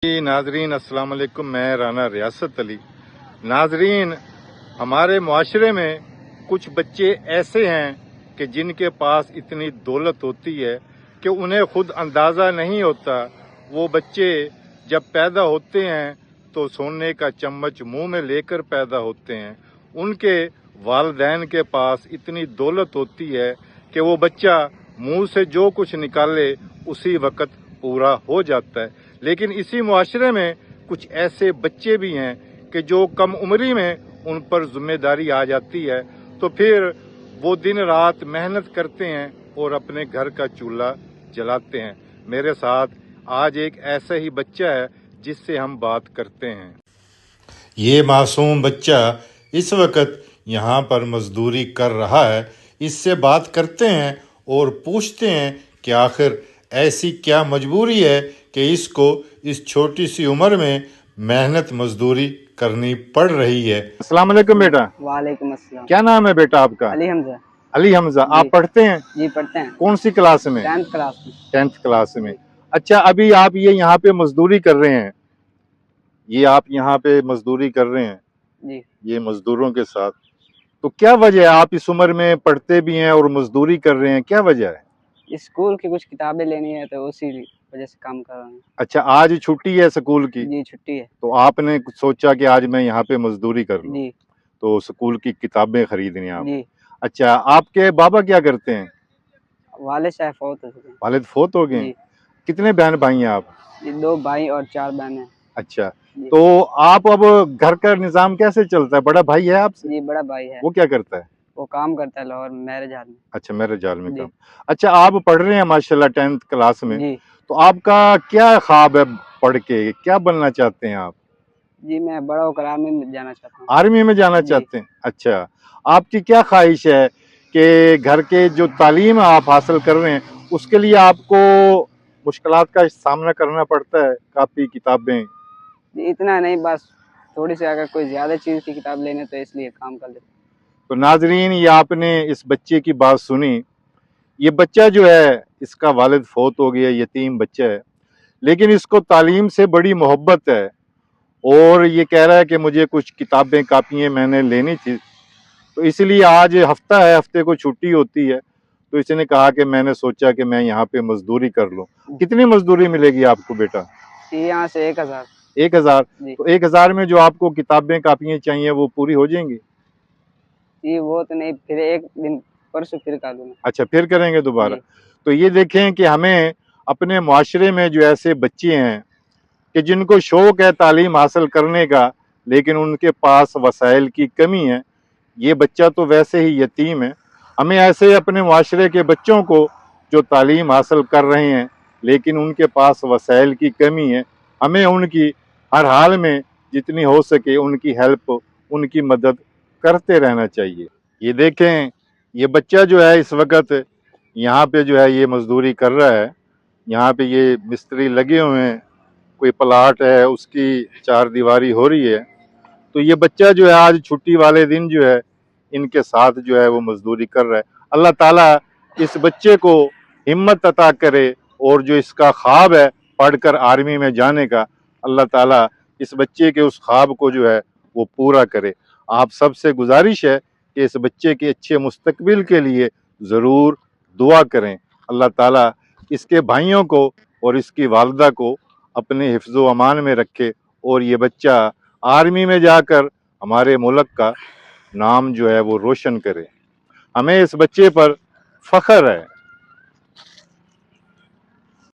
ناظرین السلام علیکم، میں رانا ریاست علی۔ ناظرین، ہمارے معاشرے میں کچھ بچے ایسے ہیں کہ جن کے پاس اتنی دولت ہوتی ہے کہ انہیں خود اندازہ نہیں ہوتا۔ وہ بچے جب پیدا ہوتے ہیں تو سونے کا چمچ منہ میں لے کر پیدا ہوتے ہیں۔ ان کے والدین کے پاس اتنی دولت ہوتی ہے کہ وہ بچہ منہ سے جو کچھ نکالے اسی وقت پورا ہو جاتا ہے۔ لیکن اسی معاشرے میں کچھ ایسے بچے بھی ہیں کہ جو کم عمری میں ان پر ذمہ داری آ جاتی ہے تو پھر وہ دن رات محنت کرتے ہیں اور اپنے گھر کا چولہا جلاتے ہیں۔ میرے ساتھ آج ایک ایسا ہی بچہ ہے جس سے ہم بات کرتے ہیں۔ یہ معصوم بچہ اس وقت یہاں پر مزدوری کر رہا ہے۔ اس سے بات کرتے ہیں اور پوچھتے ہیں کہ آخر ایسی کیا مجبوری ہے کہ اس کو اس چھوٹی سی عمر میں محنت مزدوری کرنی پڑ رہی ہے۔ السلام علیکم بیٹا۔ وعلیکم السلام۔ کیا نام ہے بیٹا آپ کا؟ علی حمزہ۔ علی حمزہ۔ آپ پڑھتے ہیں؟ جی پڑھتے ہیں۔ کون سی کلاس میں؟ 10th کلاس میں۔ 10th کلاس میں۔ اچھا، ابھی آپ یہ یہاں پہ مزدوری کر رہے ہیں، یہ آپ یہاں پہ مزدوری کر رہے ہیں جی یہ مزدوروں کے ساتھ، تو کیا وجہ ہے آپ اس عمر میں پڑھتے بھی ہیں اور مزدوری کر رہے ہیں؟ کیا وجہ ہے؟ اسکول کی کچھ کتابیں لینی ہے تو اسی وجہ سے کام کر رہا ہوں۔ اچھا، آج چھٹی ہے اسکول کی؟ جی چھٹی ہے۔ تو آپ نے سوچا کہ آج میں یہاں پہ مزدوری کر لوں؟ جی تو اسکول کی کتابیں خریدنی آپ؟ جی۔ اچھا، آپ کے بابا کیا کرتے ہیں؟ والد صاحب فوت ہو چکے ہیں۔ والد فوت ہو گئے؟ جی۔ کتنے بہن بھائی ہیں آپ؟ جی 2 بھائی اور 4 بہنیں۔ اچھا، جی۔ تو آپ اب گھر کا نظام کیسے چلتا ہے؟ بڑا بھائی ہے آپ سے؟ جی بڑا بھائی ہے، وہ کیا کرتا ہے؟ وہ کام کرتا ہے لاہور میرج ہال میں۔ اچھا، میرے جال میں جی۔ کام۔ اچھا، آپ پڑھ رہے ہیں ماشاءاللہ 10th کلاس میں، جی تو آپ کا کیا خواب ہے پڑھ کے؟ کیا بننا چاہتے ہیں آپ؟ جی میں بڑا ہو کر آرمی میں جانا چاہتا ہوں۔ آرمی میں جانا جی۔ چاہتے ہیں؟ اچھا، آپ کی کیا خواہش ہے کہ گھر کے جو تعلیم آپ حاصل کر رہے ہیں اس کے لیے آپ کو مشکلات کا سامنا کرنا پڑتا ہے؟ کاپی کتابیں؟ جی اتنا نہیں، بس تھوڑی سی اگر کوئی زیادہ چیز کی کتاب لینے تو اس لیے کام کر لیتے۔ تو ناظرین، یہ آپ نے اس بچے کی بات سنی۔ یہ بچہ جو ہے اس کا والد فوت ہو گیا، یتیم بچہ ہے، لیکن اس کو تعلیم سے بڑی محبت ہے اور یہ کہہ رہا ہے کہ مجھے کچھ کتابیں کاپیاں میں نے لینی تھی، تو اس لیے آج ہفتہ ہے، ہفتے کو چھٹی ہوتی ہے، تو اس نے کہا کہ میں نے سوچا کہ میں یہاں پہ مزدوری کر لوں۔ کتنی مزدوری ملے گی آپ کو بیٹا؟ یہاں سے 1000۔ 1000؟ جی تو 1000 میں جو آپ کو کتابیں کاپیاں چاہیے وہ پوری ہو جائیں گی؟ جی وہ تو نہیں، پھر ایک دن پرسوں پھر کر لوں۔ اچھا، پھر کریں گے دوبارہ؟ جی۔ تو یہ دیکھیں کہ ہمیں اپنے معاشرے میں جو ایسے بچے ہیں کہ جن کو شوق ہے تعلیم حاصل کرنے کا لیکن ان کے پاس وسائل کی کمی ہے، یہ بچہ تو ویسے ہی یتیم ہے، ہمیں ایسے اپنے معاشرے کے بچوں کو جو تعلیم حاصل کر رہے ہیں لیکن ان کے پاس وسائل کی کمی ہے، ہمیں ان کی ہر حال میں جتنی ہو سکے ان کی ہیلپ، ان کی مدد کرتے رہنا چاہیے۔ یہ دیکھیں، یہ بچہ جو ہے اس وقت یہاں پہ جو ہے یہ مزدوری کر رہا ہے، یہاں پہ یہ مستری لگے ہوئے ہیں، کوئی پلاٹ ہے اس کی 4 دیواری ہو رہی ہے، تو یہ بچہ جو ہے آج چھٹی والے دن جو ہے ان کے ساتھ جو ہے وہ مزدوری کر رہا ہے۔ اللہ تعالیٰ اس بچے کو ہمت عطا کرے اور جو اس کا خواب ہے پڑھ کر آرمی میں جانے کا، اللہ تعالیٰ اس بچے کے اس خواب کو جو ہے وہ پورا کرے۔ آپ سب سے گزارش ہے کہ اس بچے کے اچھے مستقبل کے لیے ضرور دعا کریں۔ اللہ تعالیٰ اس کے بھائیوں کو اور اس کی والدہ کو اپنے حفظ و امان میں رکھے اور یہ بچہ آرمی میں جا کر ہمارے ملک کا نام جو ہے وہ روشن کرے۔ ہمیں اس بچے پر فخر ہے۔